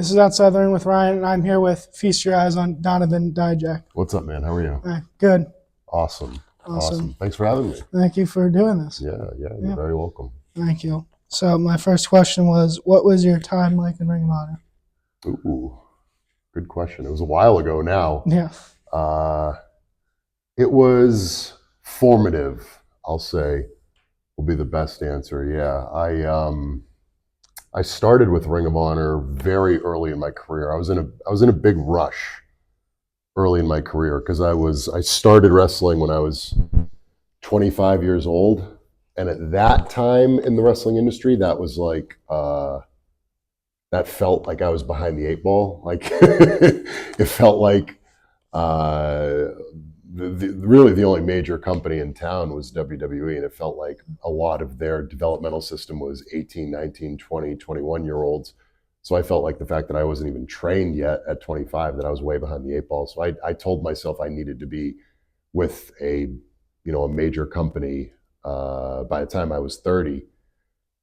This is Outside the Ring with Ryan, and I'm here with Feast Your Eyes on Donovan DIjAK. What's up, man? How are you? Good. Awesome. Awesome. Thanks for having me. Thank you for doing this. Yeah, you're very welcome. Thank you. So my first question was, what was your time like in Ring of Honor? Ooh, good question. It was a while ago now. Yeah. It was formative, I'll say, will be the best answer. Yeah, I started with Ring of Honor very early in my career. I was in a big rush early in my career because I started wrestling when I was 25 years old, and at that time in the wrestling industry, that was like that felt like I was behind the eight ball. Like it felt like really the only major company in town was WWE, and it felt like a lot of their developmental system was 18, 19, 20, 21-year-olds. So I felt like the fact that I wasn't even trained yet at 25, that I was way behind the eight ball. So I told myself I needed to be with a major company by the time I was 30.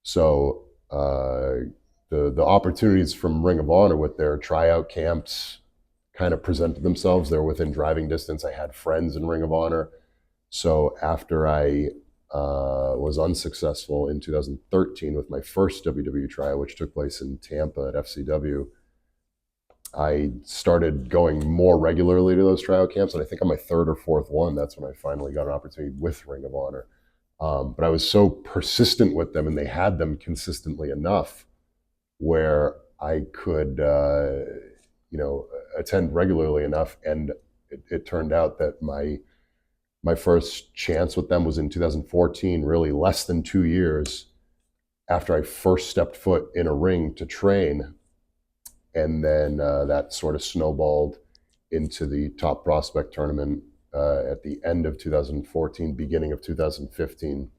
So the opportunities from Ring of Honor with their tryout camps kind of presented themselves. They were within driving distance. I had friends in Ring of Honor. So after I was unsuccessful in 2013 with my first WWE tryout, which took place in Tampa at FCW, I started going more regularly to those tryout camps. And I think on my third or fourth one, that's when I finally got an opportunity with Ring of Honor. But I was so persistent with them, and they had them consistently enough where I could, attend regularly enough. And it turned out that my first chance with them was in 2014, really less than 2 years after I first stepped foot in a ring to train. And then that sort of snowballed into the Top Prospect tournament at the end of 2014, beginning of 2015.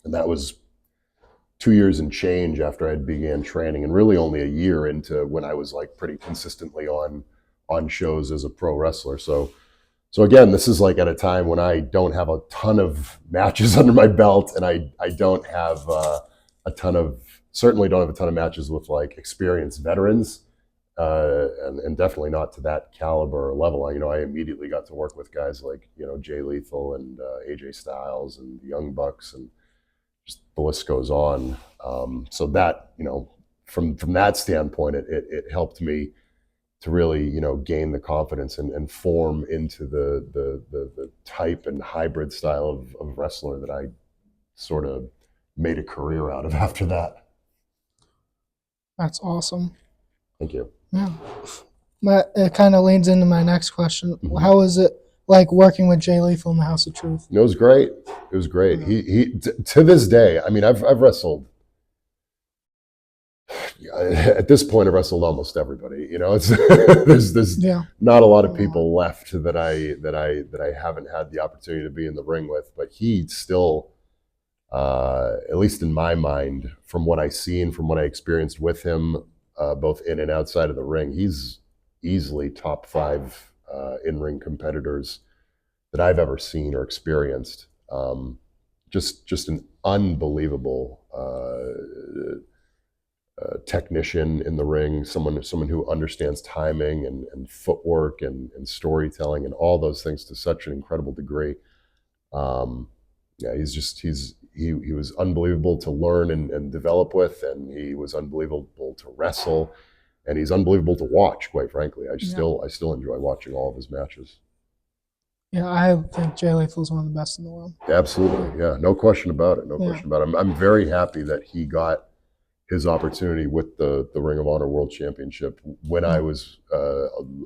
And that was 2 years and change after I began training, and really only a year into when I was like pretty consistently on shows as a pro wrestler. So again, this is like at a time when I don't have a ton of matches under my belt, and I don't have certainly don't have a ton of matches with like experienced veterans, and definitely not to that caliber or level. I immediately got to work with guys like Jay Lethal and AJ Styles and the Young Bucks, and just the list goes on. So that from that standpoint, it helped me to really gain the confidence and form into the type and hybrid style of wrestler that I sort of made a career out of after that. That's awesome. Thank you. Yeah. It kind of leads into my next question. Mm-hmm. How was it like working with Jay Lethal in the House of Truth? It was great. It was great. He to this day, I mean, I've wrestled. At this point, I've wrestled almost everybody. It's there's not a lot of people left that I haven't had the opportunity to be in the ring with. But he still, at least in my mind, from what I've seen, from what I experienced with him, both in and outside of the ring, he's easily top 5 in-ring competitors that I've ever seen or experienced. Just an unbelievable technician in the ring, someone who understands timing and footwork and storytelling and all those things to such an incredible degree. He was unbelievable to learn and develop with, and he was unbelievable to wrestle, and he's unbelievable to watch, quite frankly. I still enjoy watching all of his matches. Yeah, I think Jay Lethal is one of the best in the world. Absolutely, yeah, no question about it. No question about it. I'm very happy that he got his opportunity with the Ring of Honor World Championship when I was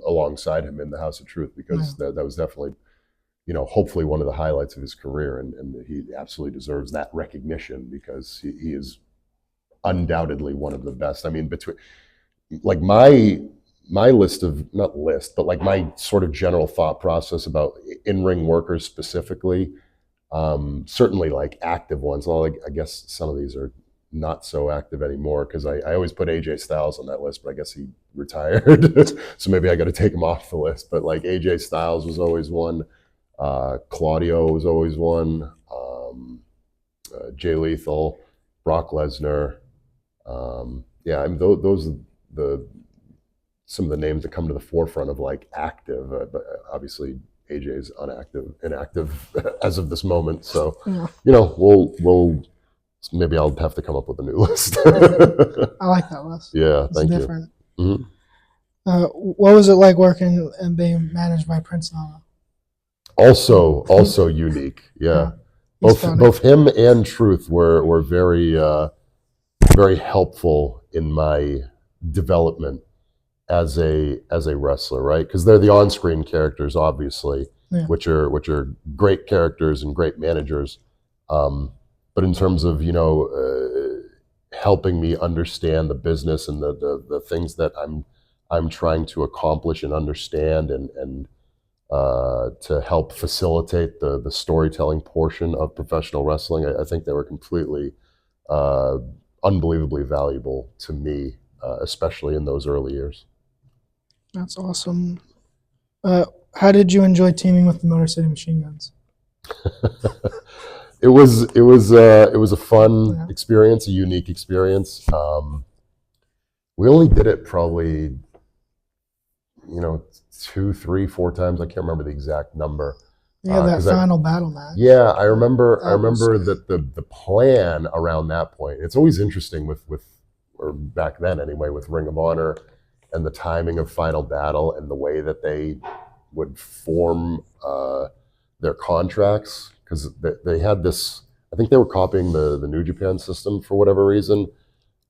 alongside him in the House of Truth, because that was definitely, hopefully one of the highlights of his career, and he absolutely deserves that recognition because he is undoubtedly one of the best. I mean, between like my list of, not list, but like my sort of general thought process about in-ring workers specifically, certainly like active ones. Well, I guess some of these are not so active anymore, because I always put AJ Styles on that list, but I guess he retired. So maybe I got to take him off the list. But like AJ Styles was always one. Claudio was always one. Jay Lethal, Brock Lesnar. I mean, those are some of the names that come to the forefront of like active, but obviously AJ's inactive as of this moment. So Yeah. we'll maybe I'll have to come up with a new list. I like that list. Yeah, It's thank different. you. What was it like working and being managed by Prince Nana? Also unique. Yeah. Both him and Truth were very helpful in my development as a wrestler, right? Because they're the on-screen characters, obviously, Yeah. which are great characters and great managers. But in terms of helping me understand the business and the things that I'm trying to accomplish and understand, and to help facilitate the storytelling portion of professional wrestling, I think they were completely unbelievably valuable to me, especially in those early years. That's awesome. How did you enjoy teaming with the Motor City Machine Guns? It was a fun experience, a unique experience. We only did it probably 2, 3, 4 times. I can't remember the exact number. Yeah, that final battle match. Yeah, I remember that the plan around that point. It's always interesting with or back then anyway, with Ring of Honor and the timing of Final Battle and the way that they would form their contracts, because they had this. I think they were copying the New Japan system for whatever reason,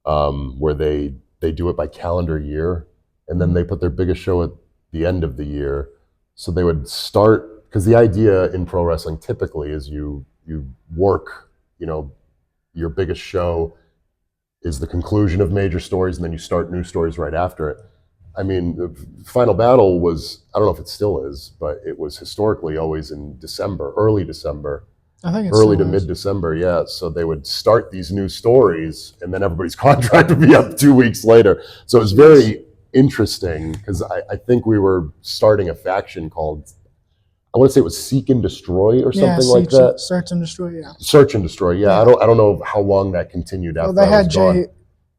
where they do it by calendar year, and then they put their biggest show at the end of the year. So they would start, because the idea in pro wrestling typically is you work, your biggest show is the conclusion of major stories, and then you start new stories right after it. I mean, the Final Battle was, I don't know if it still is, but it was historically always in December, early December. I think it's early to mid-December, yeah. So they would start these new stories, and then everybody's contract would be up 2 weeks later. So it was very interesting, because I think we were starting a faction called, I want to say it was Seek and Destroy or something like that. Search and Destroy, yeah. Search and Destroy, yeah. I don't know how long that continued after. Well, they had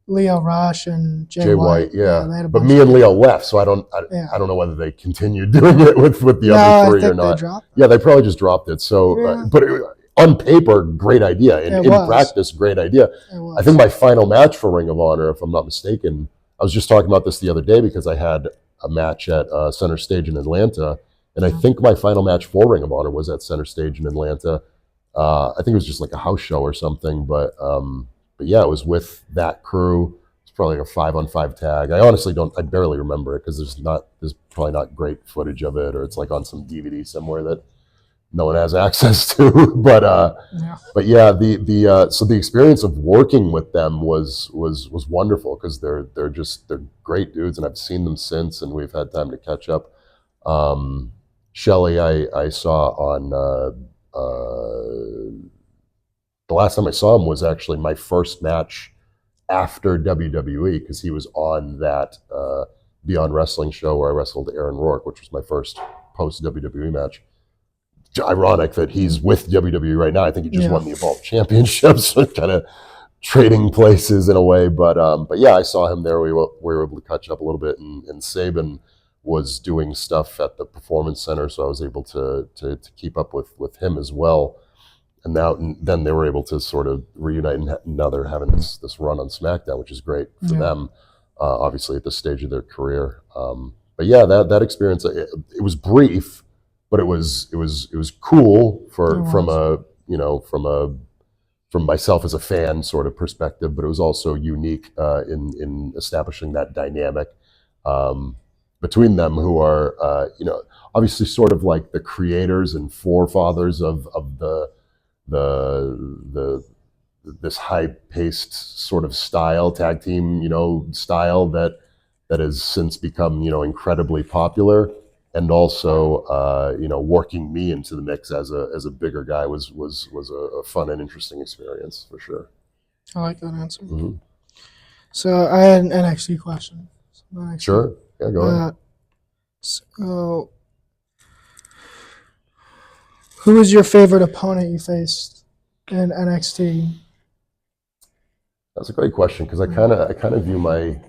Leo Rush and Jay White, yeah. But me and Leo left, so I don't know whether they continued doing it with the other three or not. They probably just dropped it. So, but on paper, great idea. In practice, great idea. I think my final match for Ring of Honor, if I'm not mistaken, I was just talking about this the other day because I had a match at Center Stage in Atlanta, and I think my final match for Ring of Honor was at Center Stage in Atlanta. I think it was just like a house show or something, but yeah, it was with that crew. It's probably like a 5-on-5 tag. I barely remember it because there's probably not great footage of it, or it's like on some DVD somewhere that no one has access to. But yeah, so the experience of working with them was wonderful, because they're great dudes, and I've seen them since, and we've had time to catch up. Shelly, I saw on. The last time I saw him was actually my first match after WWE, because he was on that Beyond Wrestling show where I wrestled Aaron Rourke, which was my first post WWE match. Ironic that he's with WWE right now. I think he just won the Evolve Championship, so kind of trading places in a way. But yeah, I saw him there. We were able to catch up a little bit, and Saban was doing stuff at the Performance Center, so I was able to keep up with him as well. And then they were able to sort of reunite, and now they're having this run on SmackDown, which is great for them, obviously at this stage of their career. But yeah, that experience, it was brief, but it was cool from myself as a fan sort of perspective. But it was also unique in establishing that dynamic between them, who are obviously sort of like the creators and forefathers of this high-paced sort of style, tag team, style that has since become, incredibly popular, and also, working me into the mix as a bigger guy was a fun and interesting experience for sure. I like that answer. Mm-hmm. So I had an NXT question. Sure. Yeah, go ahead. So, who was your favorite opponent you faced in NXT? That's a great question, because I kind of view my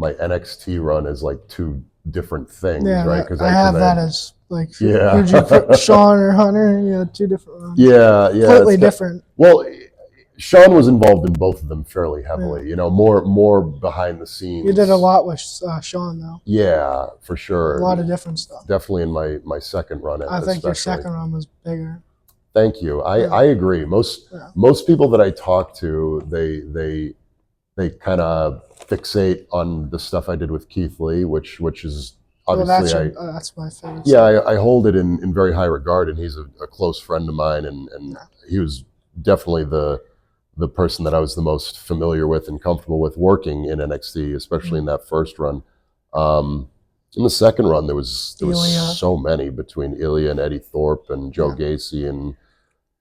my NXT run as like two different things, Yeah, right? I have that as like, Yeah. who'd you put, Sean or Hunter? Yeah, two different runs. Yeah, Completely different. Well, Sean was involved in both of them fairly heavily. You know, more behind the scenes. You did a lot with Sean, though. Yeah, for sure. A lot of different stuff. Definitely in my second run. I think your second run was bigger. Thank you. I agree. Most people that I talk to, they kind of fixate on the stuff I did with Keith Lee, which is obviously that's my favorite. Yeah, I hold it in very high regard, and he's a close friend of mine, and he was definitely the person that I was the most familiar with and comfortable with working in NXT, especially in that first run. In the second run, there was so many between Ilya and Eddie Thorpe and Joe Gacy and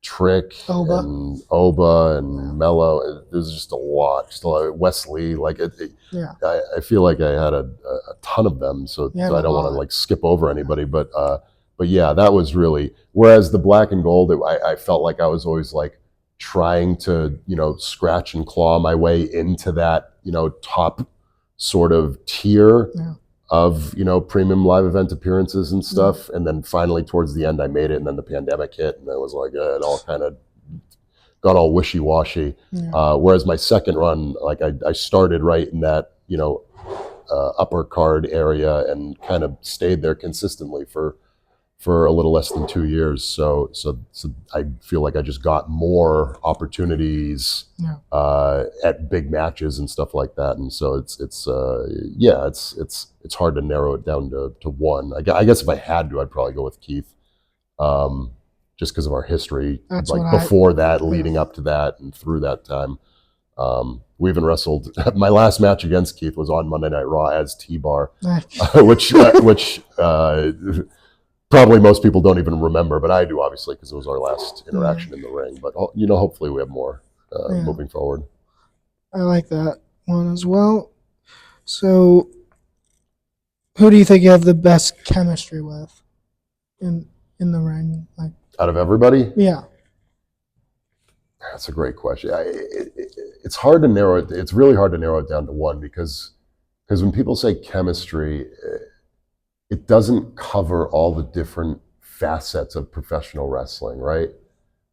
Trick and Oba and Mello. There's just a lot. Wesley, like I feel like I had a ton of them, so I don't want to like skip over anybody. But yeah, that was really. Whereas the black and gold, I felt like I was always like trying to scratch and claw my way into that top sort of tier of premium live event appearances and stuff, and then finally towards the end I made it, and then the pandemic hit, and it was like it all kind of got all wishy-washy. Whereas my second run, like I started right in that upper card area and kind of stayed there consistently for a little less than 2 years. So I feel like I just got more opportunities at big matches and stuff like that. And so it's hard to narrow it down to one. I guess if I had to, I'd probably go with Keith, just because of our history, before that, leading up to that, and through that time. We even wrestled. My last match against Keith was on Monday Night Raw as T-Bar, which probably most people don't even remember, but I do, obviously, because it was our last interaction in the ring. But hopefully we have more moving forward. I like that one as well. So, who do you think you have the best chemistry with in the ring? Like, out of everybody? Yeah. That's a great question. It's hard to narrow it. It's really hard to narrow it down to one, because when people say chemistry, it doesn't cover all the different facets of professional wrestling, right?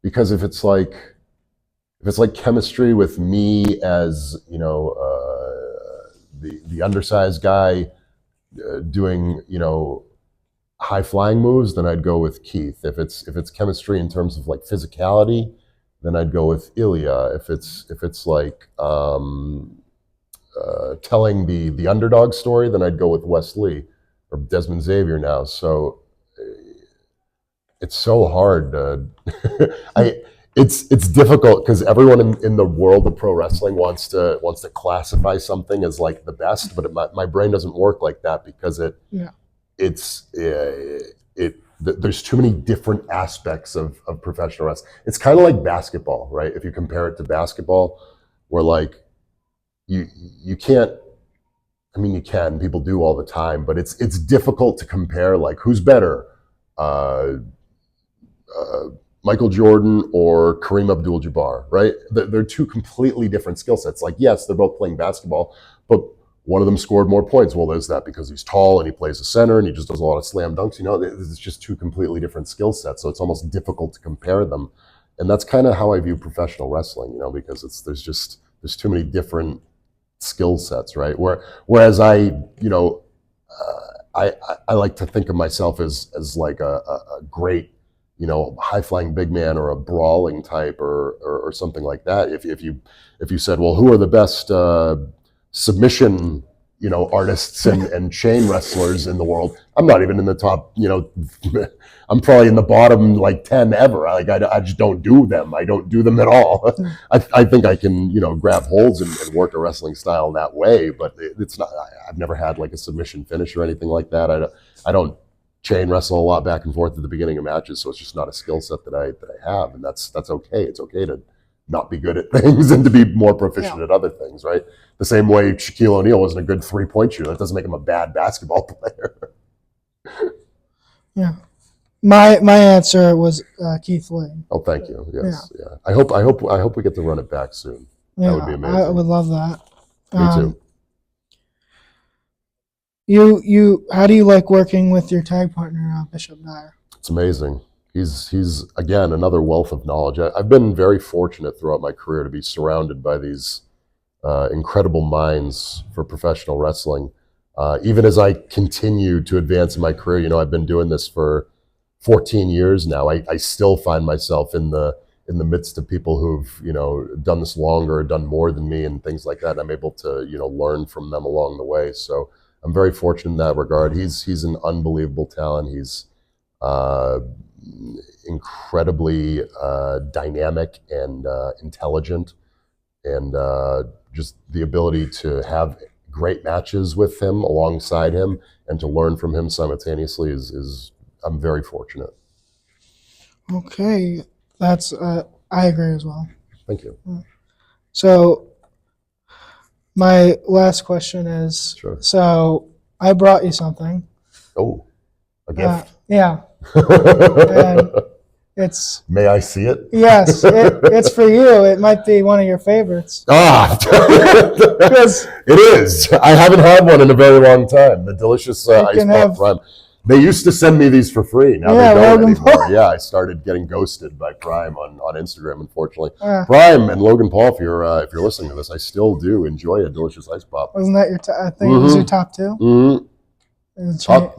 Because if it's like chemistry with me as the undersized guy doing high flying moves, then I'd go with Keith. If it's chemistry in terms of like physicality, then I'd go with Ilya. If it's like telling the underdog story, then I'd go with Wesley or Desmond Xavier now. So it's so hard. It's difficult because everyone in the world of pro wrestling wants to classify something as like the best, but my brain doesn't work like that, because there's too many different aspects of professional wrestling. It's kind of like basketball, right? If you compare it to basketball, where like you can't. I mean, you can. People do all the time, but it's difficult to compare. Like, who's better, Michael Jordan or Kareem Abdul-Jabbar? Right? They're two completely different skill sets. Like, yes, they're both playing basketball, but one of them scored more points. Well, there's that because he's tall and he plays a center and he just does a lot of slam dunks. It's just two completely different skill sets. So it's almost difficult to compare them. And that's kind of how I view professional wrestling. Because there's too many different skill sets, right? Whereas I like to think of myself as like a great, high flying big man or a brawling type or something like that. If you said, well, who are the best submission artists and chain wrestlers in the world, I'm not even in the top. I'm probably in the bottom like 10 ever. Like I just don't do them. I don't do them at all. I think I can grab holds and work a wrestling style that way, but it's not. I've never had like a submission finish or anything like that. I don't chain wrestle a lot back and forth at the beginning of matches, so it's just not a skill set that I have, and that's okay. It's okay to not be good at things and to be more proficient at other things, right? The same way Shaquille O'Neal wasn't a good 3-point shooter. That doesn't make him a bad basketball player. Yeah. My answer was Keith Lee. Oh, thank you. Yes, yeah. I hope we get to run it back soon. Yeah, that would be amazing. I would love that. Me too. How do you like working with your tag partner, Bishop Dyer? It's amazing. He's again another wealth of knowledge. I've been very fortunate throughout my career to be surrounded by these incredible minds for professional wrestling. Even as I continue to advance in my career, I've been doing this for 14 years now. I still find myself in the midst of people who've done this longer, done more than me, and things like that. I'm able to learn from them along the way. So I'm very fortunate in that regard. He's an unbelievable talent. He's uh, incredibly dynamic and intelligent, and just the ability to have great matches with him, alongside him, and to learn from him simultaneously is I'm very fortunate. Okay, that's I agree as well. Thank you. So my last question is, Sure. so I brought you something. Oh, a gift. Yeah, and it's May I see it? yes, it's for you. It might be one of your favorites. Because it is. I haven't had one in a very long time. The delicious ice pop Prime. They used to send me these for free. Now they don't anymore. Yeah, I started getting ghosted by Prime on Instagram, unfortunately. Prime and Logan Paul, if you're listening to this, I still do enjoy a delicious ice pop. Wasn't that your? I think it was your top two. Mm-hmm.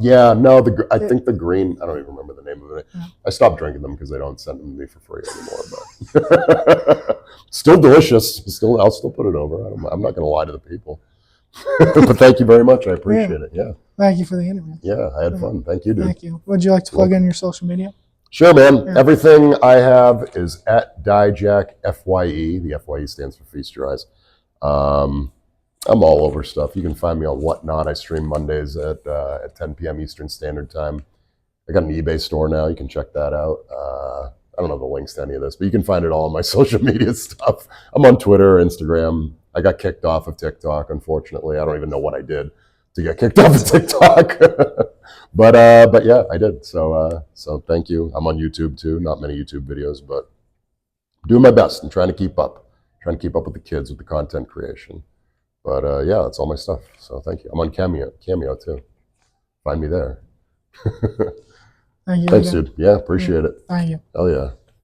Yeah, no, I think the green. I don't even remember the name of it. Yeah. I stopped drinking them because they don't send them to me for free anymore. But still delicious. I'll still put it over. I'm not going to lie to the people. But thank you very much. I appreciate it. Yeah. Thank you for the interview. Yeah, I had fun. Thank you, dude. Thank you. Would you like to plug in your social media? Sure, man. Yeah. Everything I have is at DIjAK, FYE. The FYE stands for Feast Your Eyes. I'm all over stuff. You can find me on Whatnot. I stream Mondays at 10 p.m. Eastern Standard Time. I got an eBay store now. You can check that out. I don't know the links to any of this, but you can find it all on my social media stuff. I'm on Twitter, Instagram. I got kicked off of TikTok, unfortunately. I don't even know what I did to get kicked off of TikTok. but yeah, I did. So thank you. I'm on YouTube too. Not many YouTube videos, but doing my best and trying to keep up with the kids with the content creation. But yeah, that's all my stuff. So thank you. I'm on Cameo too. Find me there. Thank you. Thanks, dude. Yeah, appreciate it. Thank you. Hell yeah.